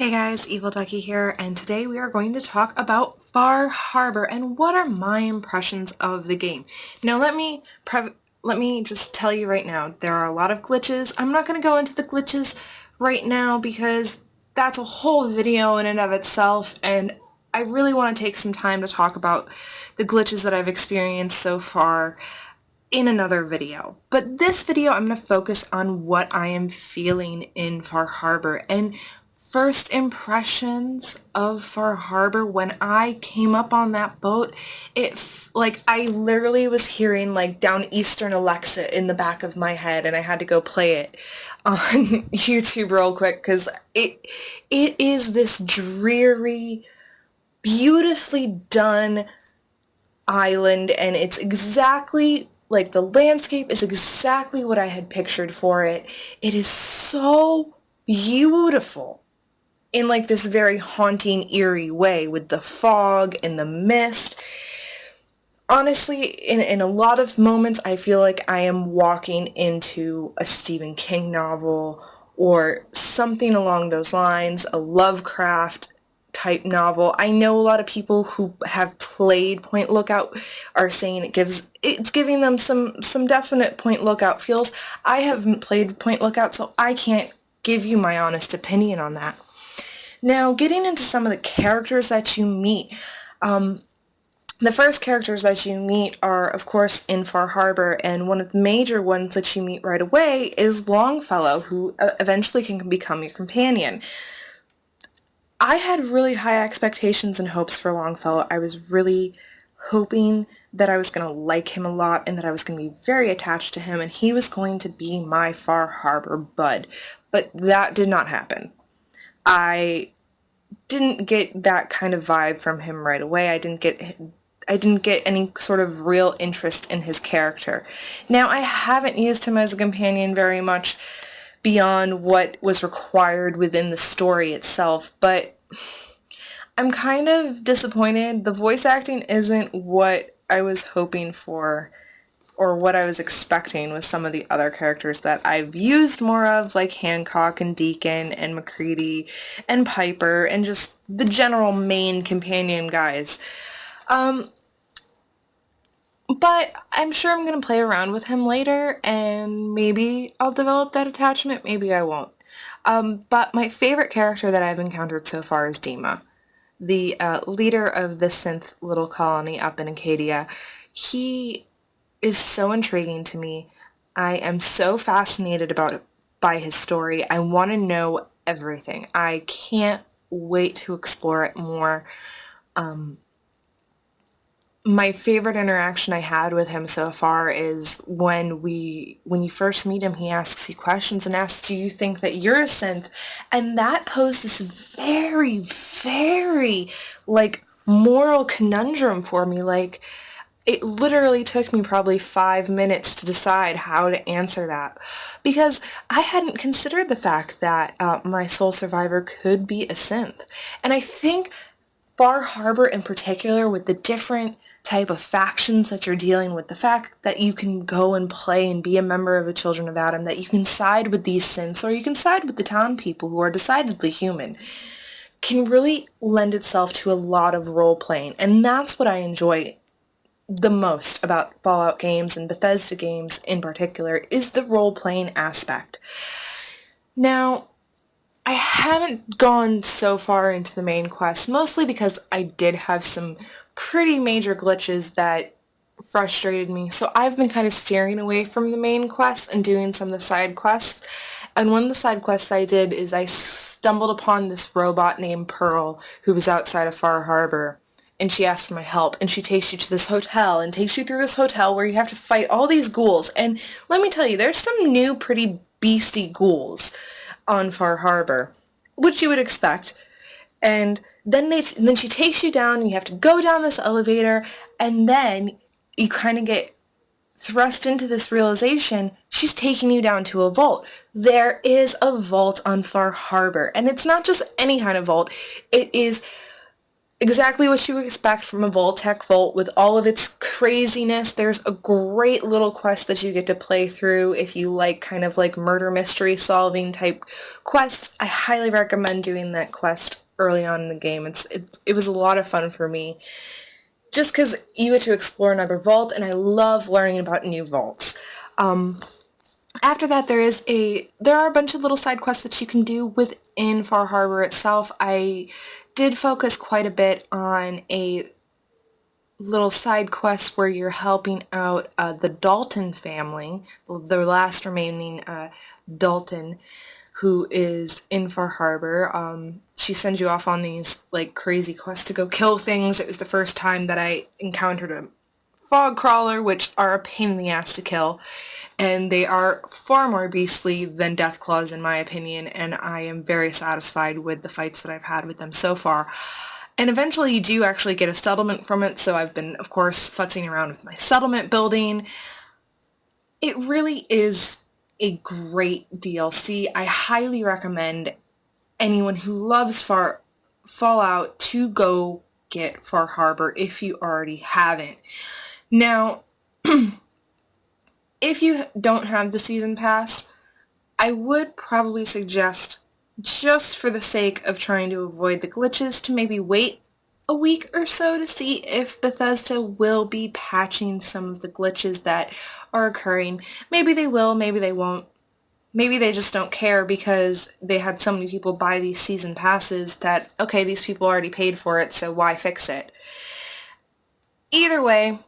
Hey guys, Evil Ducky here, and today we are going to talk about Far Harbor and what are my impressions of the game. Now let me just tell you right now, there are a lot of glitches. I'm not going to go into the glitches right now because that's a whole video in and of itself, and I really want to take some time to talk about the glitches that I've experienced so far in another video. But this video I'm going to focus on what I am feeling in Far Harbor and first impressions of Far Harbor. When I came up on that boat, like I literally was hearing like Down Eastern Alexa in the back of my head, and I had to go play it on YouTube real quick because it is this dreary, beautifully done island, and it's exactly like the landscape is exactly what I had pictured for it. It is so beautiful in like this very haunting, eerie way with the fog and the mist. Honestly, in a lot of moments, I feel like I am walking into a Stephen King novel or something along those lines, a Lovecraft type novel. I know a lot of people who have played Point Lookout are saying it's giving them some definite Point Lookout feels. I haven't played Point Lookout, so I can't give you my honest opinion on that. Now, getting into some of the characters that you meet, the first characters that you meet are, of course, in Far Harbor, and one of the major ones that you meet right away is Longfellow, who eventually can become your companion. I had really high expectations and hopes for Longfellow. I was really hoping that I was going to like him a lot and that I was going to be very attached to him and he was going to be my Far Harbor bud. But that did not happen. I didn't get that kind of vibe from him right away. I didn't get any sort of real interest in his character. Now, I haven't used him as a companion very much beyond what was required within the story itself, but I'm kind of disappointed. The voice acting isn't what I was hoping for or what I was expecting with some of the other characters that I've used more of, like Hancock and Deacon and McCready and Piper and just the general main companion guys. But I'm sure I'm going to play around with him later, and maybe I'll develop that attachment, maybe I won't. But my favorite character that I've encountered so far is Dima, the leader of the synth little colony up in Acadia. He is so intriguing to me. I am so fascinated by his story. I want to know everything. I can't wait to explore it more. My favorite interaction I had with him so far is when you first meet him, he asks you questions and asks, do you think that you're a synth? And that posed this very, very, like, moral conundrum for me. Like, it literally took me probably 5 minutes to decide how to answer that because I hadn't considered the fact that my soul survivor could be a synth. And I think Bar Harbor in particular, with the different type of factions that you're dealing with, the fact that you can go and play and be a member of the Children of Adam, that you can side with these synths or you can side with the town people who are decidedly human, can really lend itself to a lot of role-playing. And that's what I enjoy the most about Fallout games and Bethesda games in particular, is the role-playing aspect. Now, I haven't gone so far into the main quest, mostly because I did have some pretty major glitches that frustrated me, so I've been kind of steering away from the main quest and doing some of the side quests. And one of the side quests I did is I stumbled upon this robot named Pearl who was outside of Far Harbor, and she asked for my help, and she takes you to this hotel and takes you through this hotel where you have to fight all these ghouls. And let me tell you, there's some new pretty beastie ghouls on Far Harbor, which you would expect. And then she takes you down, and you have to go down this elevator, and then you kind of get thrust into this realization she's taking you down to a vault. There is a vault on Far Harbor, and it's not just any kind of vault. It is exactly what you expect from a Vault-Tec Vault with all of its craziness. There's a great little quest that you get to play through if you like kind of like murder mystery solving type quests. I highly recommend doing that quest early on in the game. It was a lot of fun for me just because you get to explore another vault, and I love learning about new vaults. After that, there are a bunch of little side quests that you can do within Far Harbor itself. I did focus quite a bit on a little side quest where you're helping out the Dalton family, the last remaining Dalton, who is in Far Harbor. She sends you off on these like crazy quests to go kill things. It was the first time that I encountered a fog crawler, which are a pain in the ass to kill, and they are far more beastly than Deathclaws in my opinion, and I am very satisfied with the fights that I've had with them so far. And eventually you do actually get a settlement from it, so I've been, of course, futzing around with my settlement building. It really is a great DLC. I highly recommend anyone who loves Fallout to go get Far Harbor if you already haven't. Now, if you don't have the season pass, I would probably suggest, just for the sake of trying to avoid the glitches, to maybe wait a week or so to see if Bethesda will be patching some of the glitches that are occurring. Maybe they will, maybe they won't. Maybe they just don't care because they had so many people buy these season passes that, okay, these people already paid for it, so why fix it? Either way,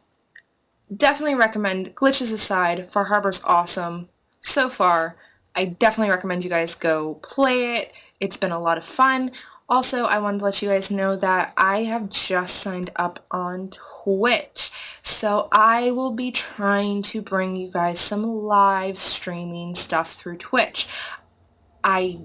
definitely recommend, glitches aside, Far Harbor's awesome. So far, I definitely recommend you guys go play it. It's been a lot of fun. Also, I wanted to let you guys know that I have just signed up on Twitch. So I will be trying to bring you guys some live streaming stuff through Twitch. I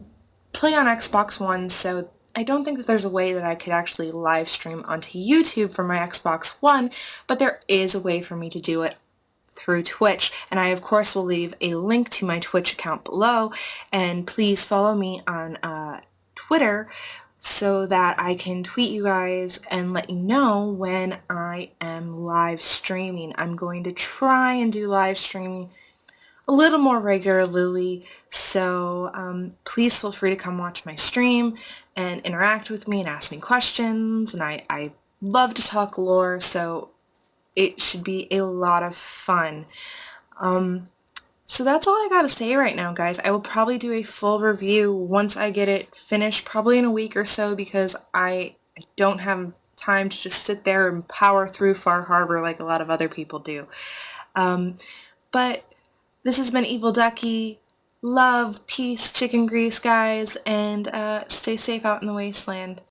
play on Xbox One, so I don't think that there's a way that I could actually live stream onto YouTube for my Xbox One, but there is a way for me to do it through Twitch, and I of course will leave a link to my Twitch account below, and please follow me on Twitter so that I can tweet you guys and let you know when I am live streaming. I'm going to try and do live streaming a little more regularly, so please feel free to come watch my stream and interact with me and ask me questions, and I love to talk lore, so it should be a lot of fun. So that's all I gotta say right now, guys. I will probably do a full review once I get it finished, probably in a week or so, because I don't have time to just sit there and power through Far Harbor like a lot of other people do. But this has been Evil Ducky. Love, peace, chicken grease, guys, and stay safe out in the wasteland.